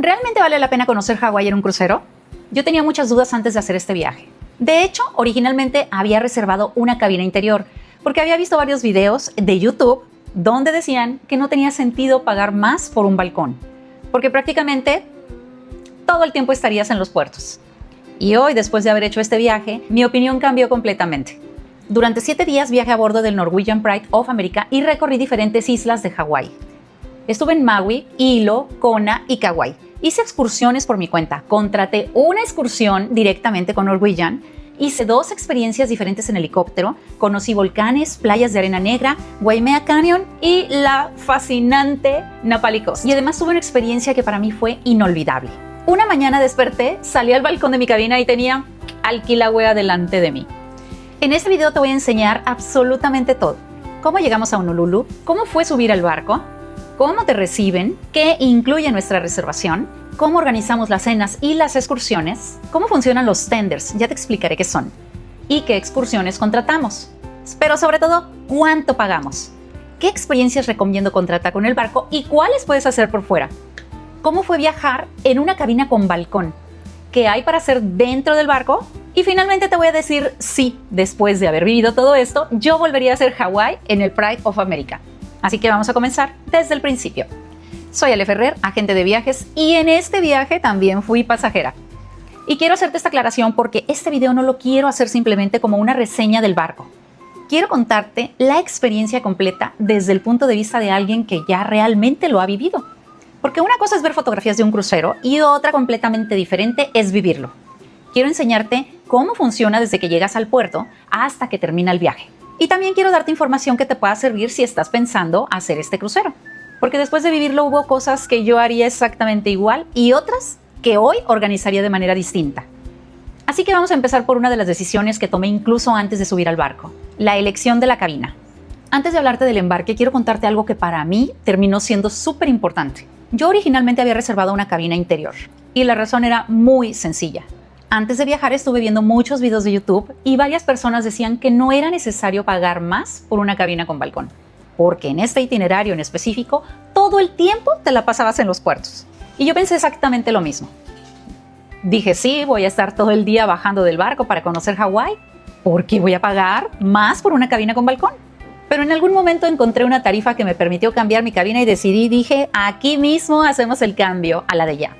¿Realmente vale la pena conocer Hawái en un crucero? Yo tenía muchas dudas antes de hacer este viaje. De hecho, originalmente había reservado una cabina interior porque había visto varios videos de YouTube donde decían que no tenía sentido pagar más por un balcón, porque prácticamente todo el tiempo estarías en los puertos. Y hoy, después de haber hecho este viaje, mi opinión cambió completamente. Durante 7 días viajé a bordo del Norwegian Pride of America y recorrí diferentes islas de Hawái. Estuve en Maui, Hilo, Kona y Kauai. Hice excursiones por mi cuenta, contraté una excursión directamente con Norwegian, hice 2 experiencias diferentes en helicóptero, conocí volcanes, playas de arena negra, Waimea Canyon y la fascinante Napali Coast. Y además tuve una experiencia que para mí fue inolvidable. Una mañana desperté, salí al balcón de mi cabina y tenía al Kilauea delante de mí. En este video te voy a enseñar absolutamente todo. Cómo llegamos a Honolulu, cómo fue subir al barco, cómo te reciben, qué incluye nuestra reservación, cómo organizamos las cenas y las excursiones, cómo funcionan los tenders, ya te explicaré qué son, y qué excursiones contratamos. Pero sobre todo, cuánto pagamos, qué experiencias recomiendo contratar con el barco y cuáles puedes hacer por fuera. Cómo fue viajar en una cabina con balcón, qué hay para hacer dentro del barco y finalmente te voy a decir si, después de haber vivido todo esto, yo volvería a hacer Hawái en el Pride of America. Así que vamos a comenzar desde el principio. Soy Ale Ferrer, agente de viajes, y en este viaje también fui pasajera. Y quiero hacerte esta aclaración porque este video no lo quiero hacer simplemente como una reseña del barco. Quiero contarte la experiencia completa desde el punto de vista de alguien que ya realmente lo ha vivido. Porque una cosa es ver fotografías de un crucero y otra completamente diferente es vivirlo. Quiero enseñarte cómo funciona desde que llegas al puerto hasta que termina el viaje. Y también quiero darte información que te pueda servir si estás pensando hacer este crucero. Porque después de vivirlo hubo cosas que yo haría exactamente igual y otras que hoy organizaría de manera distinta. Así que vamos a empezar por una de las decisiones que tomé incluso antes de subir al barco, la elección de la cabina. Antes de hablarte del embarque, quiero contarte algo que para mí terminó siendo súper importante. Yo originalmente había reservado una cabina interior y la razón era muy sencilla. Antes de viajar estuve viendo muchos videos de YouTube y varias personas decían que no era necesario pagar más por una cabina con balcón, porque en este itinerario en específico todo el tiempo te la pasabas en los puertos. Y yo pensé exactamente lo mismo. Dije, sí, voy a estar todo el día bajando del barco para conocer Hawái, ¿por qué voy a pagar más por una cabina con balcón? Pero en algún momento encontré una tarifa que me permitió cambiar mi cabina y dije, aquí mismo hacemos el cambio a la de ya.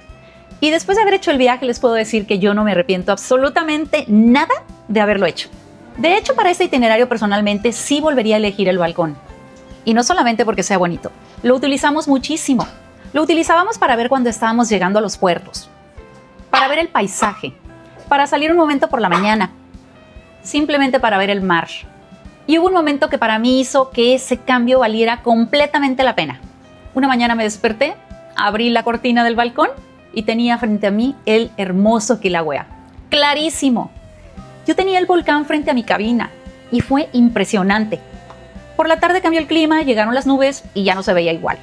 Y después de haber hecho el viaje les puedo decir que yo no me arrepiento absolutamente nada de haberlo hecho. De hecho, para este itinerario personalmente sí volvería a elegir el balcón. Y no solamente porque sea bonito, lo utilizamos muchísimo. Lo utilizábamos para ver cuando estábamos llegando a los puertos, para ver el paisaje, para salir un momento por la mañana, simplemente para ver el mar. Y hubo un momento que para mí hizo que ese cambio valiera completamente la pena. Una mañana me desperté, abrí la cortina del balcón y tenía frente a mí el hermoso Kilauea. ¡Clarísimo! Yo tenía el volcán frente a mi cabina y fue impresionante. Por la tarde cambió el clima, llegaron las nubes y ya no se veía igual.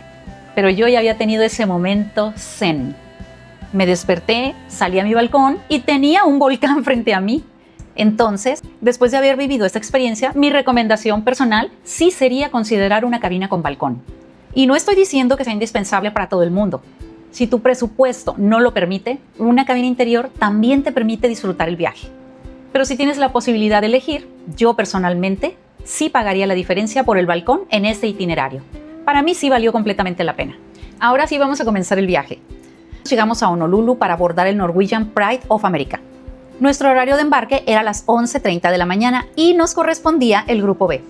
Pero yo ya había tenido ese momento zen. Me desperté, salí a mi balcón y tenía un volcán frente a mí. Entonces, después de haber vivido esta experiencia, mi recomendación personal sí sería considerar una cabina con balcón. Y no estoy diciendo que sea indispensable para todo el mundo. Si tu presupuesto no lo permite, una cabina interior también te permite disfrutar el viaje. Pero si tienes la posibilidad de elegir, yo personalmente sí pagaría la diferencia por el balcón en este itinerario. Para mí sí valió completamente la pena. Ahora sí vamos a comenzar el viaje. Llegamos a Honolulu para abordar el Norwegian Pride of America. Nuestro horario de embarque era a las 11:30 de la mañana y nos correspondía el grupo B.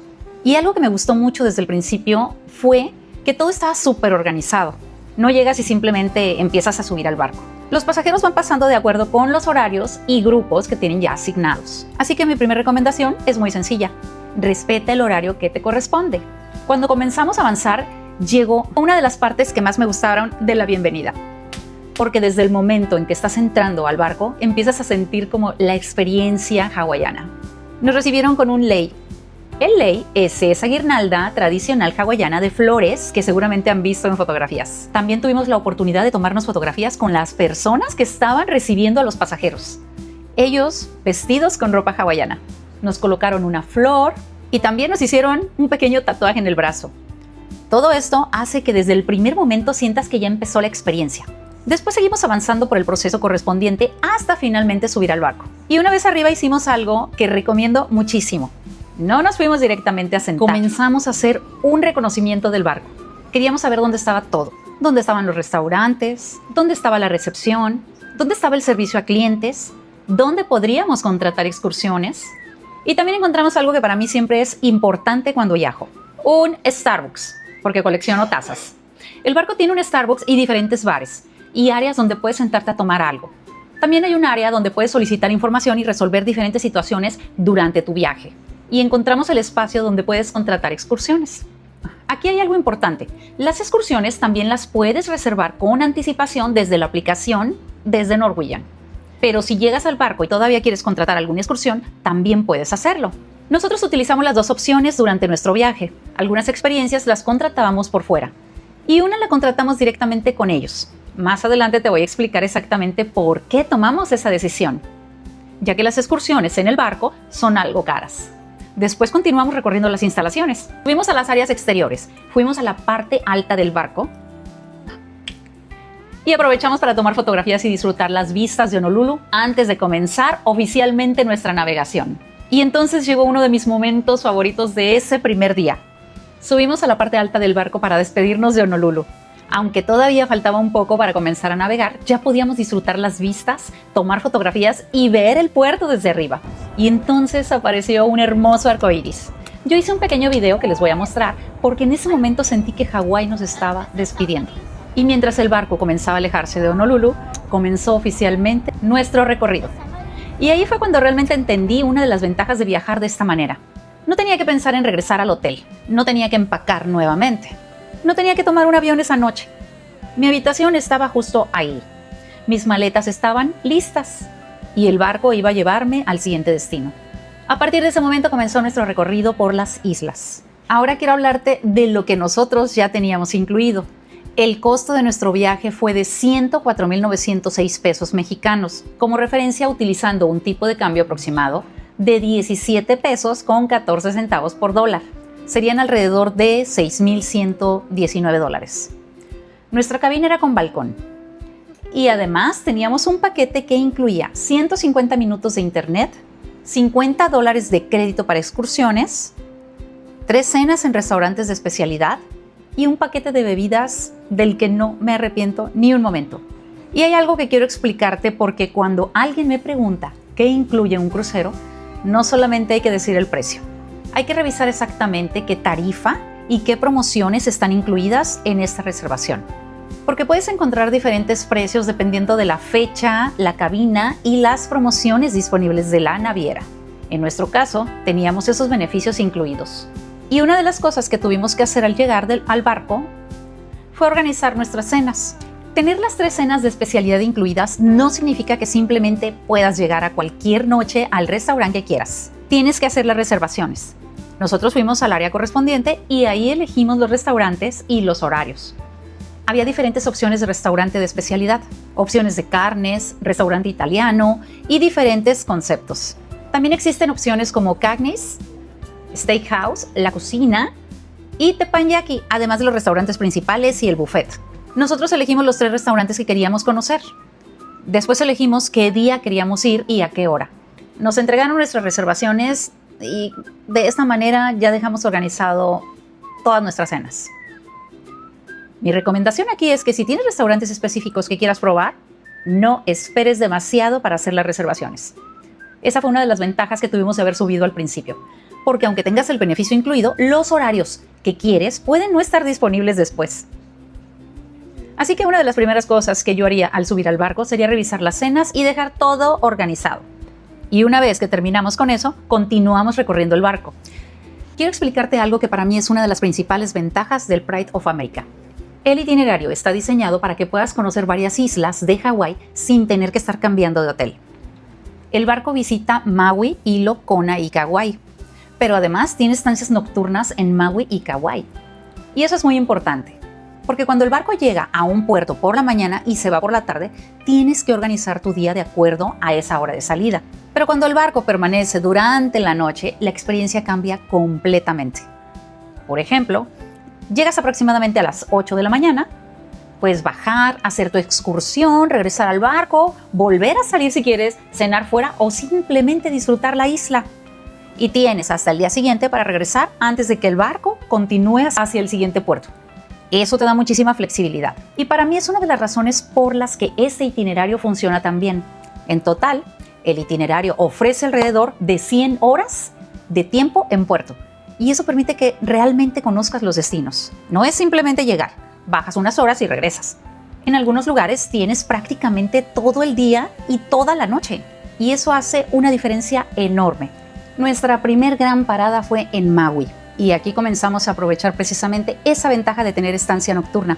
Y algo que me gustó mucho desde el principio fue que todo estaba súper organizado. No llegas y simplemente empiezas a subir al barco. Los pasajeros van pasando de acuerdo con los horarios y grupos que tienen ya asignados. Así que mi primera recomendación es muy sencilla. Respeta el horario que te corresponde. Cuando comenzamos a avanzar, llegó una de las partes que más me gustaron de la bienvenida. Porque desde el momento en que estás entrando al barco, empiezas a sentir como la experiencia hawaiana. Nos recibieron con un lei. El lei es esa guirnalda tradicional hawaiana de flores que seguramente han visto en fotografías. También tuvimos la oportunidad de tomarnos fotografías con las personas que estaban recibiendo a los pasajeros. Ellos vestidos con ropa hawaiana. Nos colocaron una flor y también nos hicieron un pequeño tatuaje en el brazo. Todo esto hace que desde el primer momento sientas que ya empezó la experiencia. Después seguimos avanzando por el proceso correspondiente hasta finalmente subir al barco. Y una vez arriba hicimos algo que recomiendo muchísimo. No nos fuimos directamente a sentar. Comenzamos a hacer un reconocimiento del barco. Queríamos saber dónde estaba todo. Dónde estaban los restaurantes, dónde estaba la recepción, dónde estaba el servicio a clientes, dónde podríamos contratar excursiones. Y también encontramos algo que para mí siempre es importante cuando viajo. Un Starbucks, porque colecciono tazas. El barco tiene un Starbucks y diferentes bares y áreas donde puedes sentarte a tomar algo. También hay un área donde puedes solicitar información y resolver diferentes situaciones durante tu viaje. Y encontramos el espacio donde puedes contratar excursiones. Aquí hay algo importante. Las excursiones también las puedes reservar con anticipación desde la aplicación desde Norwegian. Pero si llegas al barco y todavía quieres contratar alguna excursión, también puedes hacerlo. Nosotros utilizamos las dos opciones durante nuestro viaje. Algunas experiencias las contratábamos por fuera y una la contratamos directamente con ellos. Más adelante te voy a explicar exactamente por qué tomamos esa decisión, ya que las excursiones en el barco son algo caras. Después continuamos recorriendo las instalaciones. Fuimos a las áreas exteriores, fuimos a la parte alta del barco y aprovechamos para tomar fotografías y disfrutar las vistas de Honolulu antes de comenzar oficialmente nuestra navegación. Y entonces llegó uno de mis momentos favoritos de ese primer día. Subimos a la parte alta del barco para despedirnos de Honolulu. Aunque todavía faltaba un poco para comenzar a navegar, ya podíamos disfrutar las vistas, tomar fotografías y ver el puerto desde arriba. Y entonces apareció un hermoso arco iris. Yo hice un pequeño video que les voy a mostrar porque en ese momento sentí que Hawái nos estaba despidiendo. Y mientras el barco comenzaba a alejarse de Honolulu, comenzó oficialmente nuestro recorrido. Y ahí fue cuando realmente entendí una de las ventajas de viajar de esta manera. No tenía que pensar en regresar al hotel, no tenía que empacar nuevamente, no tenía que tomar un avión esa noche. Mi habitación estaba justo ahí, mis maletas estaban listas y el barco iba a llevarme al siguiente destino. A partir de ese momento comenzó nuestro recorrido por las islas. Ahora quiero hablarte de lo que nosotros ya teníamos incluido. El costo de nuestro viaje fue de 104,906 pesos mexicanos, como referencia utilizando un tipo de cambio aproximado de 17 pesos con 14 centavos por dólar. Serían alrededor de 6,119 dólares. Nuestra cabina era con balcón. Y además teníamos un paquete que incluía 150 minutos de internet, 50 dólares de crédito para excursiones, 3 cenas en restaurantes de especialidad y un paquete de bebidas del que no me arrepiento ni un momento. Y hay algo que quiero explicarte porque cuando alguien me pregunta qué incluye un crucero, no solamente hay que decir el precio. Hay que revisar exactamente qué tarifa y qué promociones están incluidas en esta reservación. Porque puedes encontrar diferentes precios dependiendo de la fecha, la cabina y las promociones disponibles de la naviera. En nuestro caso, teníamos esos beneficios incluidos. Y una de las cosas que tuvimos que hacer al llegar al barco fue organizar nuestras cenas. Tener las 3 cenas de especialidad incluidas no significa que simplemente puedas llegar a cualquier noche al restaurante que quieras. Tienes que hacer las reservaciones. Nosotros fuimos al área correspondiente y ahí elegimos los restaurantes y los horarios. Había diferentes opciones de restaurante de especialidad, opciones de carnes, restaurante italiano y diferentes conceptos. También existen opciones como Cagney's, Steakhouse, La Cocina y Teppanyaki, además de los restaurantes principales y el buffet. Nosotros elegimos los 3 restaurantes que queríamos conocer. Después elegimos qué día queríamos ir y a qué hora. Nos entregaron nuestras reservaciones y de esta manera ya dejamos organizado todas nuestras cenas. Mi recomendación aquí es que si tienes restaurantes específicos que quieras probar, no esperes demasiado para hacer las reservaciones. Esa fue una de las ventajas que tuvimos de haber subido al principio, porque aunque tengas el beneficio incluido, los horarios que quieres pueden no estar disponibles después. Así que una de las primeras cosas que yo haría al subir al barco sería revisar las cenas y dejar todo organizado. Y una vez que terminamos con eso, continuamos recorriendo el barco. Quiero explicarte algo que para mí es una de las principales ventajas del Pride of America. El itinerario está diseñado para que puedas conocer varias islas de Hawái sin tener que estar cambiando de hotel. El barco visita Maui, Hilo, Kona y Kauai, pero además tiene estancias nocturnas en Maui y Kauai. Y eso es muy importante, porque cuando el barco llega a un puerto por la mañana y se va por la tarde, tienes que organizar tu día de acuerdo a esa hora de salida. Pero cuando el barco permanece durante la noche, la experiencia cambia completamente. Por ejemplo, llegas aproximadamente a las 8 de la mañana Puedes bajar, hacer tu excursión, regresar al barco, volver a salir si quieres, cenar fuera o simplemente disfrutar la isla. Y tienes hasta el día siguiente para regresar antes de que el barco continúe hacia el siguiente puerto. Eso te da muchísima flexibilidad. Y para mí es una de las razones por las que este itinerario funciona tan bien. En total, el itinerario ofrece alrededor de 100 horas de tiempo en puerto. Y eso permite que realmente conozcas los destinos. No es simplemente llegar, bajas unas horas y regresas. En algunos lugares tienes prácticamente todo el día y toda la noche. Y eso hace una diferencia enorme. Nuestra primer gran parada fue en Maui. Y aquí comenzamos a aprovechar precisamente esa ventaja de tener estancia nocturna.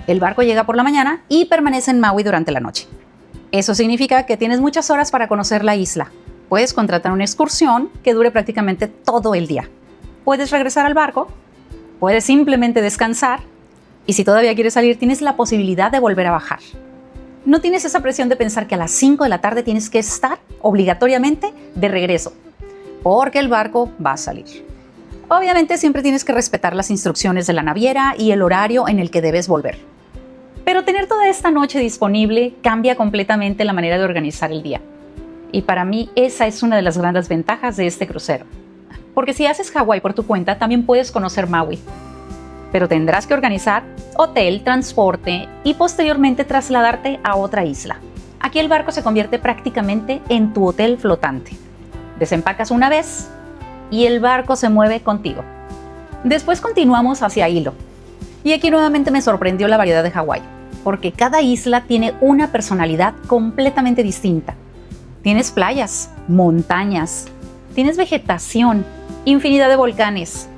El barco llega por la mañana y permanece en Maui durante la noche. Eso significa que tienes muchas horas para conocer la isla. Puedes contratar una excursión que dure prácticamente todo el día. Puedes regresar al barco, puedes simplemente descansar y si todavía quieres salir tienes la posibilidad de volver a bajar. No tienes esa presión de pensar que a las 5 de la tarde tienes que estar obligatoriamente de regreso, porque el barco va a salir. Obviamente siempre tienes que respetar las instrucciones de la naviera y el horario en el que debes volver. Pero tener toda esta noche disponible cambia completamente la manera de organizar el día. Y para mí esa es una de las grandes ventajas de este crucero. Porque si haces Hawái por tu cuenta, también puedes conocer Maui. Pero tendrás que organizar hotel, transporte y posteriormente trasladarte a otra isla. Aquí el barco se convierte prácticamente en tu hotel flotante. Desempacas una vez y el barco se mueve contigo. Después continuamos hacia Hilo. Y aquí nuevamente me sorprendió la variedad de Hawái, porque cada isla tiene una personalidad completamente distinta. Tienes playas, montañas, tienes vegetación, infinidad de volcanes,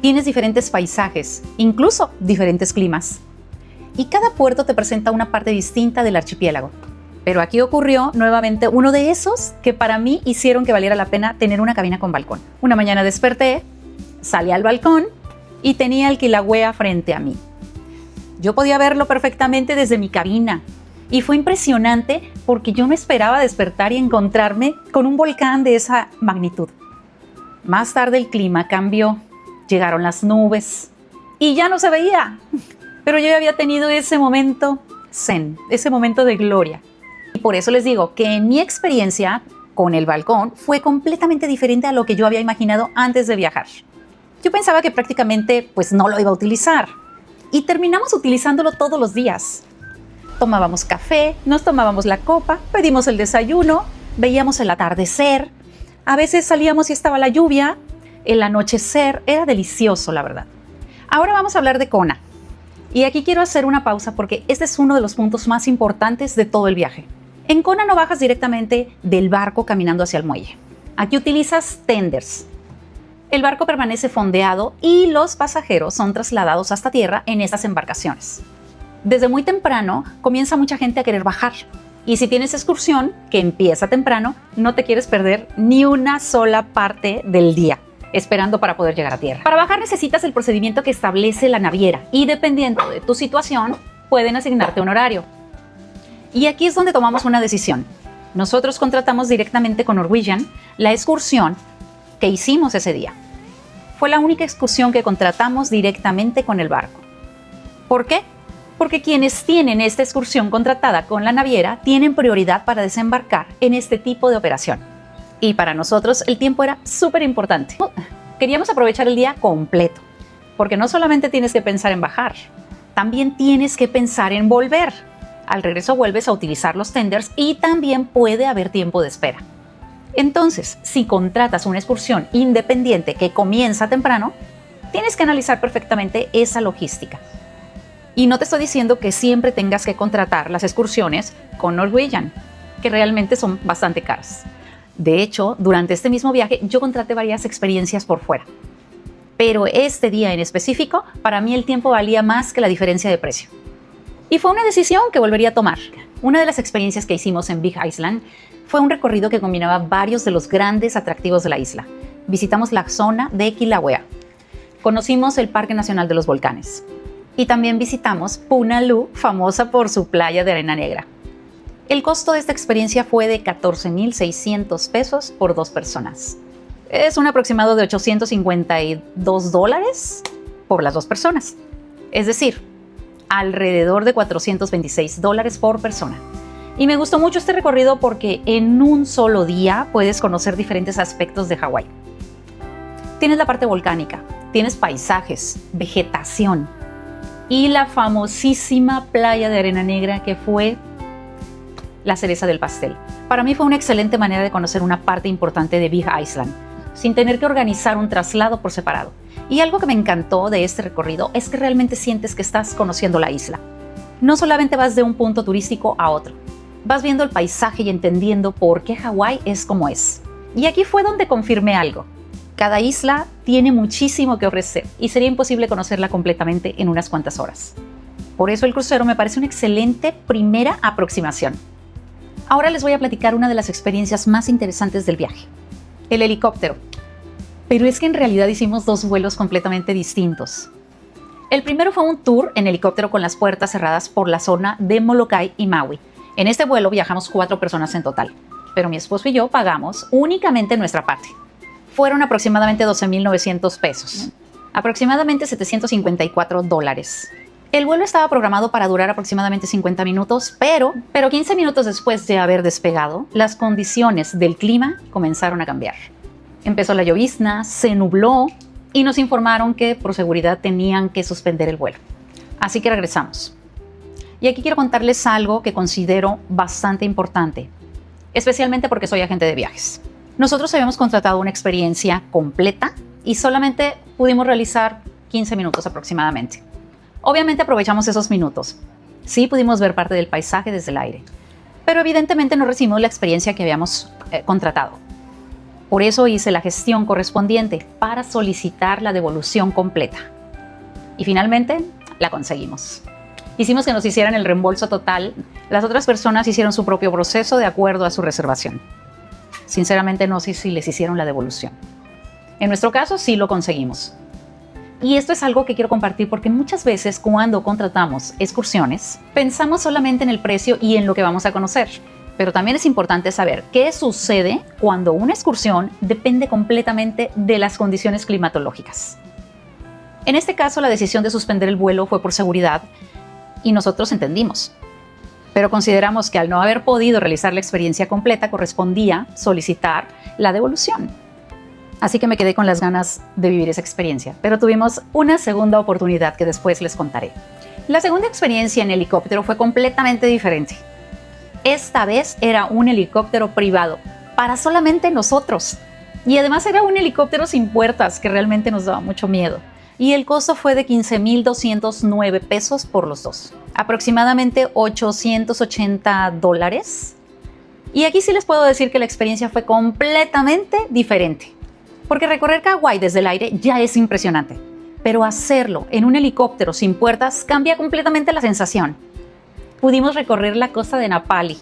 tienes diferentes paisajes, incluso diferentes climas. Y cada puerto te presenta una parte distinta del archipiélago. Pero aquí ocurrió nuevamente uno de esos que para mí hicieron que valiera la pena tener una cabina con balcón. Una mañana desperté, salí al balcón y tenía el Kilauea frente a mí. Yo podía verlo perfectamente desde mi cabina. Y fue impresionante porque yo no esperaba despertar y encontrarme con un volcán de esa magnitud. Más tarde el clima cambió, llegaron las nubes y ya no se veía. Pero yo ya había tenido ese momento zen, ese momento de gloria. Y por eso les digo que en mi experiencia con el balcón fue completamente diferente a lo que yo había imaginado antes de viajar. Yo pensaba que prácticamente pues no lo iba a utilizar y terminamos utilizándolo todos los días. Tomábamos café, nos tomábamos la copa, pedimos el desayuno, veíamos el atardecer, a veces salíamos y estaba la lluvia, el anochecer, era delicioso la verdad. Ahora vamos a hablar de Kona. Y aquí quiero hacer una pausa porque este es uno de los puntos más importantes de todo el viaje. En Kona no bajas directamente del barco caminando hacia el muelle. Aquí utilizas tenders. El barco permanece fondeado y los pasajeros son trasladados hasta tierra en estas embarcaciones. Desde muy temprano comienza mucha gente a querer bajar. Y si tienes excursión, que empieza temprano, no te quieres perder ni una sola parte del día, esperando para poder llegar a tierra. Para bajar necesitas el procedimiento que establece la naviera y dependiendo de tu situación, pueden asignarte un horario. Y aquí es donde tomamos una decisión. Nosotros contratamos directamente con Norwegian la excursión que hicimos ese día. Fue la única excursión que contratamos directamente con el barco. ¿Por qué? Porque quienes tienen esta excursión contratada con la naviera tienen prioridad para desembarcar en este tipo de operación. Y para nosotros el tiempo era súper importante. Queríamos aprovechar el día completo, porque no solamente tienes que pensar en bajar, también tienes que pensar en volver. Al regreso vuelves a utilizar los tenders y también puede haber tiempo de espera. Entonces, si contratas una excursión independiente que comienza temprano, tienes que analizar perfectamente esa logística. Y no te estoy diciendo que siempre tengas que contratar las excursiones con Norwegian, que realmente son bastante caras. De hecho, durante este mismo viaje yo contraté varias experiencias por fuera. Pero este día en específico, para mí el tiempo valía más que la diferencia de precio. Y fue una decisión que volvería a tomar. Una de las experiencias que hicimos en Big Island fue un recorrido que combinaba varios de los grandes atractivos de la isla. Visitamos la zona de Kilauea. Conocimos el Parque Nacional de los Volcanes. Y también visitamos Punaluu, famosa por su playa de arena negra. El costo de esta experiencia fue de 14,600 pesos por 2 personas. Es un aproximado de $852 por las 2 personas. Es decir, alrededor de $426 por persona. Y me gustó mucho este recorrido porque en un solo día puedes conocer diferentes aspectos de Hawái. Tienes la parte volcánica, tienes paisajes, vegetación y la famosísima playa de arena negra que fue la cereza del pastel. Para mí fue una excelente manera de conocer una parte importante de Big Island, sin tener que organizar un traslado por separado. Y algo que me encantó de este recorrido es que realmente sientes que estás conociendo la isla. No solamente vas de un punto turístico a otro, vas viendo el paisaje y entendiendo por qué Hawái es como es. Y aquí fue donde confirmé algo. Cada isla tiene muchísimo que ofrecer y sería imposible conocerla completamente en unas cuantas horas. Por eso el crucero me parece una excelente primera aproximación. Ahora les voy a platicar una de las experiencias más interesantes del viaje, el helicóptero. Pero es que en realidad hicimos dos vuelos completamente distintos. El primero fue un tour en helicóptero con las puertas cerradas por la zona de Molokai y Maui. En este vuelo viajamos 4 personas en total, pero mi esposo y yo pagamos únicamente nuestra parte. Fueron aproximadamente $12,900, aproximadamente $754. El vuelo estaba programado para durar aproximadamente 50 minutos, pero 15 minutos después de haber despegado, las condiciones del clima comenzaron a cambiar. Empezó la llovizna, se nubló y nos informaron que por seguridad tenían que suspender el vuelo. Así que regresamos. Y aquí quiero contarles algo que considero bastante importante, especialmente porque soy agente de viajes. Nosotros habíamos contratado una experiencia completa y solamente pudimos realizar 15 minutos aproximadamente. Obviamente aprovechamos esos minutos. Sí pudimos ver parte del paisaje desde el aire, pero evidentemente no recibimos la experiencia que habíamos contratado. Por eso hice la gestión correspondiente para solicitar la devolución completa. Y finalmente la conseguimos. Hicimos que nos hicieran el reembolso total. Las otras personas hicieron su propio proceso de acuerdo a su reservación. Sinceramente no sé si les hicieron la devolución. En nuestro caso sí lo conseguimos. Y esto es algo que quiero compartir porque muchas veces cuando contratamos excursiones pensamos solamente en el precio y en lo que vamos a conocer. Pero también es importante saber qué sucede cuando una excursión depende completamente de las condiciones climatológicas. En este caso, la decisión de suspender el vuelo fue por seguridad y nosotros entendimos. Pero consideramos que al no haber podido realizar la experiencia completa correspondía solicitar la devolución. Así que me quedé con las ganas de vivir esa experiencia, pero tuvimos una segunda oportunidad que después les contaré. La segunda experiencia en helicóptero fue completamente diferente. Esta vez era un helicóptero privado para solamente nosotros. Y además era un helicóptero sin puertas que realmente nos daba mucho miedo. Y el costo fue de $15,209 por los dos, aproximadamente $880. Y aquí sí les puedo decir que la experiencia fue completamente diferente, porque recorrer Hawái desde el aire ya es impresionante, pero hacerlo en un helicóptero sin puertas cambia completamente la sensación. Pudimos recorrer la costa de Napali,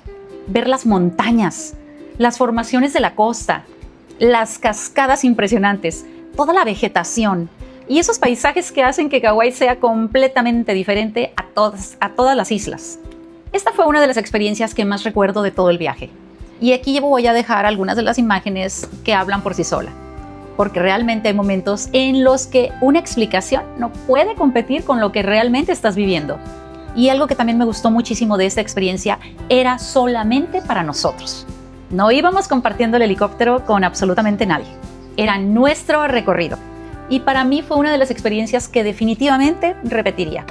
ver las montañas, las formaciones de la costa, las cascadas impresionantes, toda la vegetación y esos paisajes que hacen que Hawái sea completamente diferente a todas las islas. Esta fue una de las experiencias que más recuerdo de todo el viaje. Y aquí voy a dejar algunas de las imágenes que hablan por sí sola, porque realmente hay momentos en los que una explicación no puede competir con lo que realmente estás viviendo. Y algo que también me gustó muchísimo de esta experiencia era solamente para nosotros. No íbamos compartiendo el helicóptero con absolutamente nadie. Era nuestro recorrido. Y para mí fue una de las experiencias que definitivamente repetiría.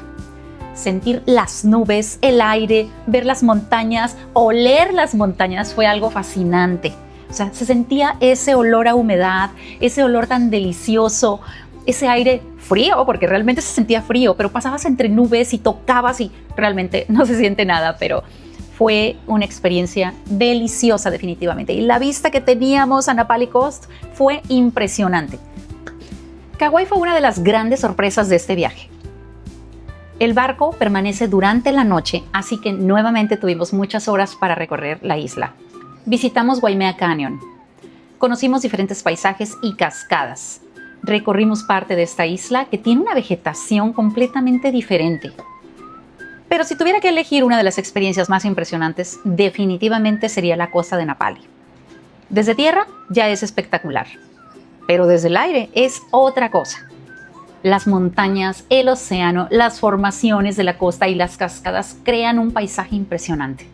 Sentir las nubes, el aire, ver las montañas, oler las montañas fue algo fascinante. O sea, se sentía ese olor a humedad, ese olor tan delicioso, ese aire frío, porque realmente se sentía frío, pero pasabas entre nubes y tocabas y realmente no se siente nada, pero fue una experiencia deliciosa definitivamente. Y la vista que teníamos a Napali Coast fue impresionante. Kauai fue una de las grandes sorpresas de este viaje. El barco permanece durante la noche, así que nuevamente tuvimos muchas horas para recorrer la isla. Visitamos Waimea Canyon, conocimos diferentes paisajes y cascadas. Recorrimos parte de esta isla que tiene una vegetación completamente diferente. Pero si tuviera que elegir una de las experiencias más impresionantes, definitivamente sería la costa de Napali. Desde tierra ya es espectacular, pero desde el aire es otra cosa. Las montañas, el océano, las formaciones de la costa y las cascadas crean un paisaje impresionante.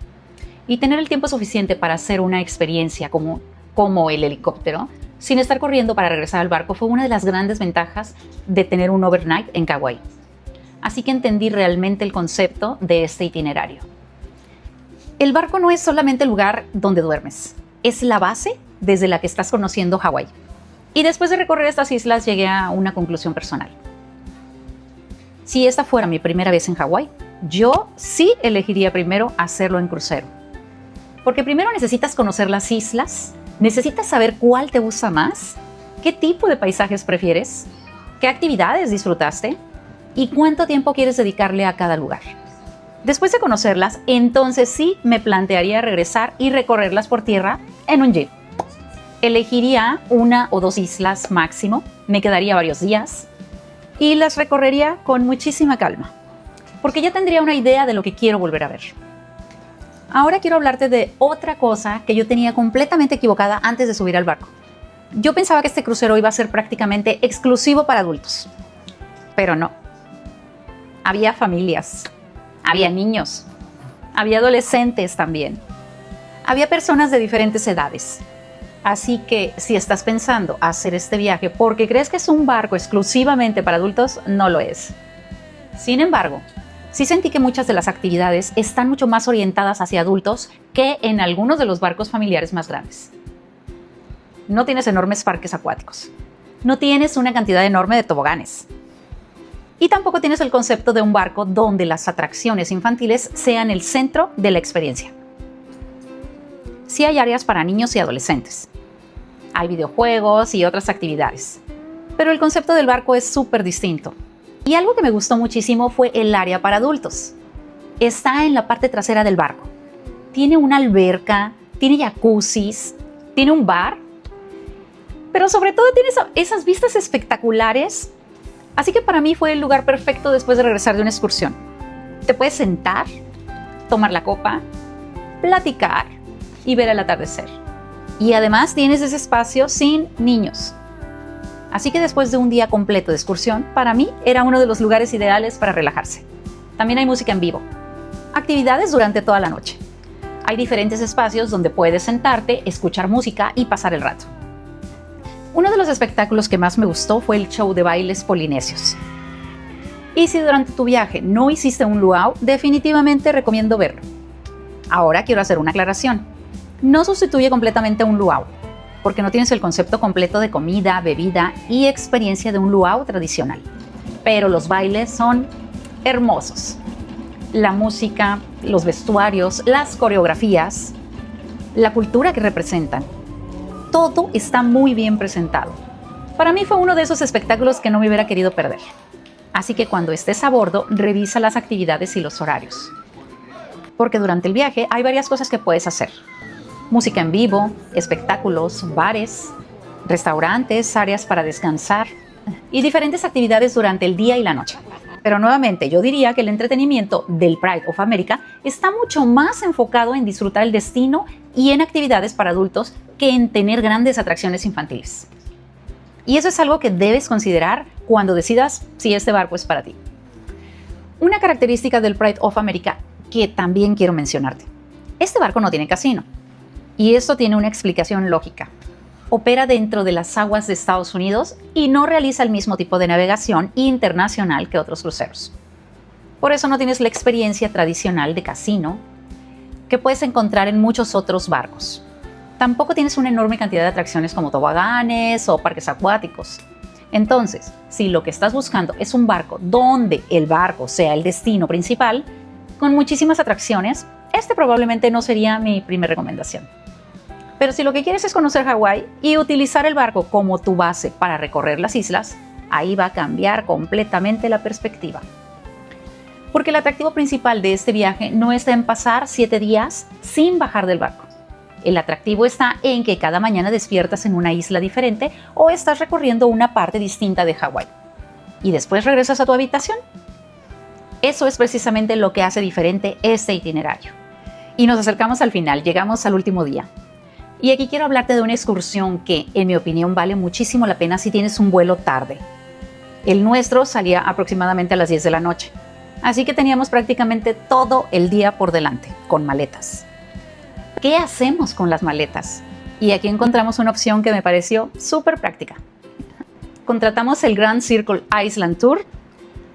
Y tener el tiempo suficiente para hacer una experiencia como el helicóptero, sin estar corriendo para regresar al barco, fue una de las grandes ventajas de tener un overnight en Kauai. Así que entendí realmente el concepto de este itinerario. El barco no es solamente el lugar donde duermes, es la base desde la que estás conociendo Hawái. Y después de recorrer estas islas llegué a una conclusión personal. Si esta fuera mi primera vez en Hawái, yo sí elegiría primero hacerlo en crucero. Porque primero necesitas conocer las islas, necesitas saber cuál te gusta más, qué tipo de paisajes prefieres, qué actividades disfrutaste y cuánto tiempo quieres dedicarle a cada lugar. Después de conocerlas, entonces sí me plantearía regresar y recorrerlas por tierra en un jeep. Elegiría 1 o 2 islas máximo, me quedaría varios días y las recorrería con muchísima calma, porque ya tendría una idea de lo que quiero volver a ver. Ahora quiero hablarte de otra cosa que yo tenía completamente equivocada antes de subir al barco. Yo pensaba que este crucero iba a ser prácticamente exclusivo para adultos, pero no. Había familias, había niños, había adolescentes también, había personas de diferentes edades. Así que si estás pensando hacer este viaje porque crees que es un barco exclusivamente para adultos, no lo es. Sin embargo, sí sentí que muchas de las actividades están mucho más orientadas hacia adultos que en algunos de los barcos familiares más grandes. No tienes enormes parques acuáticos. No tienes una cantidad enorme de toboganes. Y tampoco tienes el concepto de un barco donde las atracciones infantiles sean el centro de la experiencia. Sí hay áreas para niños y adolescentes. Hay videojuegos y otras actividades. Pero el concepto del barco es súper distinto. Y algo que me gustó muchísimo fue el área para adultos. Está en la parte trasera del barco. Tiene una alberca, tiene jacuzzis, tiene un bar. Pero sobre todo tiene esas vistas espectaculares. Así que para mí fue el lugar perfecto después de regresar de una excursión. Te puedes sentar, tomar la copa, platicar y ver el atardecer. Y además tienes ese espacio sin niños. Así que después de un día completo de excursión, para mí era uno de los lugares ideales para relajarse. También hay música en vivo. Actividades durante toda la noche. Hay diferentes espacios donde puedes sentarte, escuchar música y pasar el rato. Uno de los espectáculos que más me gustó fue el show de bailes polinesios. Y si durante tu viaje no hiciste un luau, definitivamente recomiendo verlo. Ahora quiero hacer una aclaración. No sustituye completamente un luau, porque no tienes el concepto completo de comida, bebida y experiencia de un luau tradicional. Pero los bailes son hermosos. La música, los vestuarios, las coreografías, la cultura que representan. Todo está muy bien presentado. Para mí fue uno de esos espectáculos que no me hubiera querido perder. Así que cuando estés a bordo, revisa las actividades y los horarios. Porque durante el viaje hay varias cosas que puedes hacer. Música en vivo, espectáculos, bares, restaurantes, áreas para descansar y diferentes actividades durante el día y la noche. Pero nuevamente, yo diría que el entretenimiento del Pride of America está mucho más enfocado en disfrutar el destino y en actividades para adultos que en tener grandes atracciones infantiles. Y eso es algo que debes considerar cuando decidas si este barco es para ti. Una característica del Pride of America que también quiero mencionarte. Este barco no tiene casino. Y esto tiene una explicación lógica. Opera dentro de las aguas de Estados Unidos y no realiza el mismo tipo de navegación internacional que otros cruceros. Por eso no tienes la experiencia tradicional de casino que puedes encontrar en muchos otros barcos. Tampoco tienes una enorme cantidad de atracciones como toboganes o parques acuáticos. Entonces, si lo que estás buscando es un barco donde el barco sea el destino principal, con muchísimas atracciones, este probablemente no sería mi primera recomendación. Pero si lo que quieres es conocer Hawái y utilizar el barco como tu base para recorrer las islas, ahí va a cambiar completamente la perspectiva. Porque el atractivo principal de este viaje no está en pasar 7 días sin bajar del barco. El atractivo está en que cada mañana despiertas en una isla diferente o estás recorriendo una parte distinta de Hawái. Y después regresas a tu habitación. Eso es precisamente lo que hace diferente este itinerario. Y nos acercamos al final, llegamos al último día. Y aquí quiero hablarte de una excursión que, en mi opinión, vale muchísimo la pena si tienes un vuelo tarde. El nuestro salía aproximadamente a las 10 de la noche. Así que teníamos prácticamente todo el día por delante, con maletas. ¿Qué hacemos con las maletas? Y aquí encontramos una opción que me pareció súper práctica. Contratamos el Grand Circle Island Tour.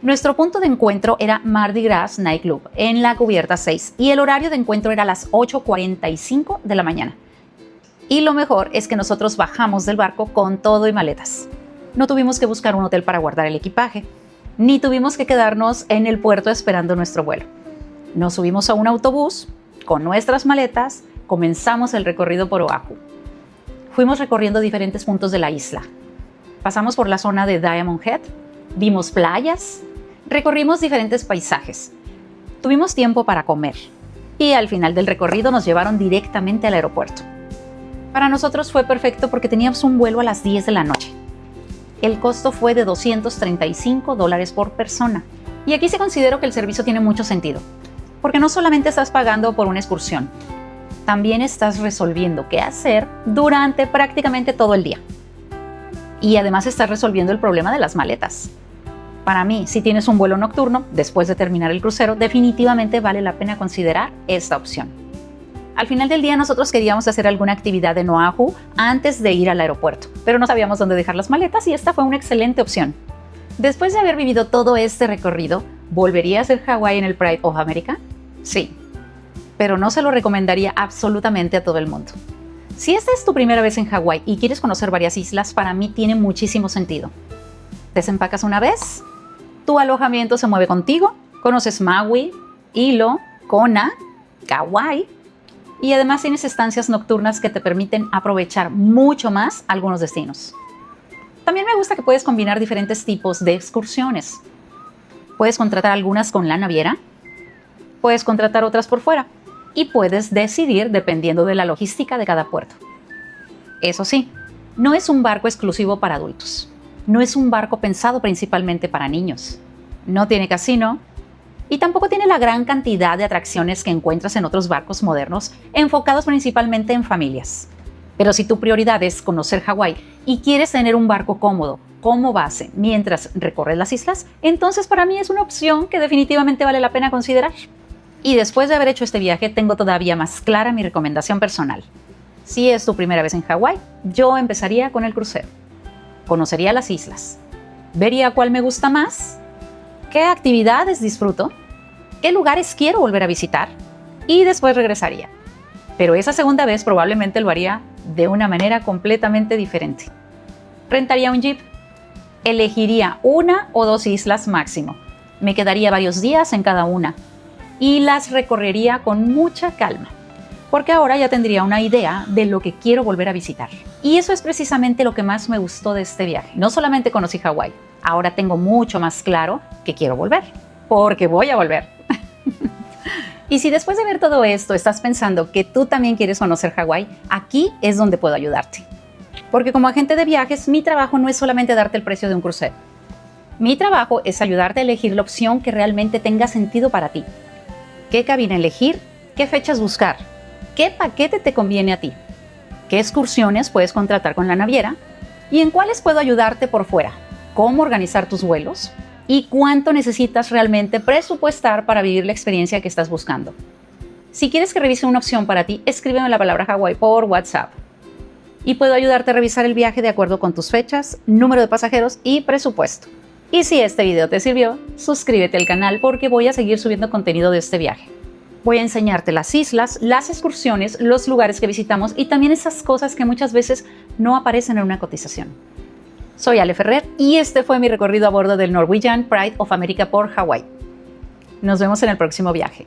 Nuestro punto de encuentro era Mardi Gras Nightclub, en la cubierta 6, y el horario de encuentro era a las 8:45 de la mañana. Y lo mejor es que nosotros bajamos del barco con todo y maletas. No tuvimos que buscar un hotel para guardar el equipaje, ni tuvimos que quedarnos en el puerto esperando nuestro vuelo. Nos subimos a un autobús con nuestras maletas, comenzamos el recorrido por Oahu. Fuimos recorriendo diferentes puntos de la isla. Pasamos por la zona de Diamond Head, vimos playas, recorrimos diferentes paisajes. Tuvimos tiempo para comer y al final del recorrido nos llevaron directamente al aeropuerto. Para nosotros fue perfecto porque teníamos un vuelo a las 10 de la noche. El costo fue de $235 por persona. Y aquí sí considero que el servicio tiene mucho sentido, porque no solamente estás pagando por una excursión, también estás resolviendo qué hacer durante prácticamente todo el día. Y además estás resolviendo el problema de las maletas. Para mí, si tienes un vuelo nocturno, después de terminar el crucero, definitivamente vale la pena considerar esta opción. Al final del día nosotros queríamos hacer alguna actividad en Oahu antes de ir al aeropuerto, pero no sabíamos dónde dejar las maletas y esta fue una excelente opción. Después de haber vivido todo este recorrido, ¿volvería a hacer Hawái en el Pride of America? Sí, pero no se lo recomendaría absolutamente a todo el mundo. Si esta es tu primera vez en Hawái y quieres conocer varias islas, para mí tiene muchísimo sentido. Desempacas una vez, tu alojamiento se mueve contigo, conoces Maui, Hilo, Kona, Kauai, y además tienes estancias nocturnas que te permiten aprovechar mucho más algunos destinos. También me gusta que puedes combinar diferentes tipos de excursiones. Puedes contratar algunas con la naviera, puedes contratar otras por fuera y puedes decidir dependiendo de la logística de cada puerto. Eso sí, no es un barco exclusivo para adultos. No es un barco pensado principalmente para niños. No tiene casino. Y tampoco tiene la gran cantidad de atracciones que encuentras en otros barcos modernos enfocados principalmente en familias. Pero si tu prioridad es conocer Hawái y quieres tener un barco cómodo como base mientras recorres las islas, entonces para mí es una opción que definitivamente vale la pena considerar. Y después de haber hecho este viaje, tengo todavía más clara mi recomendación personal. Si es tu primera vez en Hawái, yo empezaría con el crucero. Conocería las islas. Vería cuál me gusta más. ¿Qué actividades disfruto? ¿Qué lugares quiero volver a visitar? Y después regresaría. Pero esa segunda vez probablemente lo haría de una manera completamente diferente. Rentaría un jeep. Elegiría una o dos islas máximo. Me quedaría varios días en cada una. Y las recorrería con mucha calma. Porque ahora ya tendría una idea de lo que quiero volver a visitar. Y eso es precisamente lo que más me gustó de este viaje. No solamente conocí Hawái, ahora tengo mucho más claro que quiero volver, porque voy a volver. Y si después de ver todo esto estás pensando que tú también quieres conocer Hawái, aquí es donde puedo ayudarte. Porque como agente de viajes, mi trabajo no es solamente darte el precio de un crucero. Mi trabajo es ayudarte a elegir la opción que realmente tenga sentido para ti. ¿Qué cabina elegir? ¿Qué fechas buscar? ¿Qué paquete te conviene a ti? ¿Qué excursiones puedes contratar con la naviera? ¿Y en cuáles puedo ayudarte por fuera? ¿Cómo organizar tus vuelos? ¿Y cuánto necesitas realmente presupuestar para vivir la experiencia que estás buscando? Si quieres que revise una opción para ti, escríbeme la palabra Hawái por WhatsApp. Y puedo ayudarte a revisar el viaje de acuerdo con tus fechas, número de pasajeros y presupuesto. Y si este video te sirvió, suscríbete al canal porque voy a seguir subiendo contenido de este viaje. Voy a enseñarte las islas, las excursiones, los lugares que visitamos y también esas cosas que muchas veces no aparecen en una cotización. Soy Ale Ferrer y este fue mi recorrido a bordo del Norwegian Pride of America por Hawái. Nos vemos en el próximo viaje.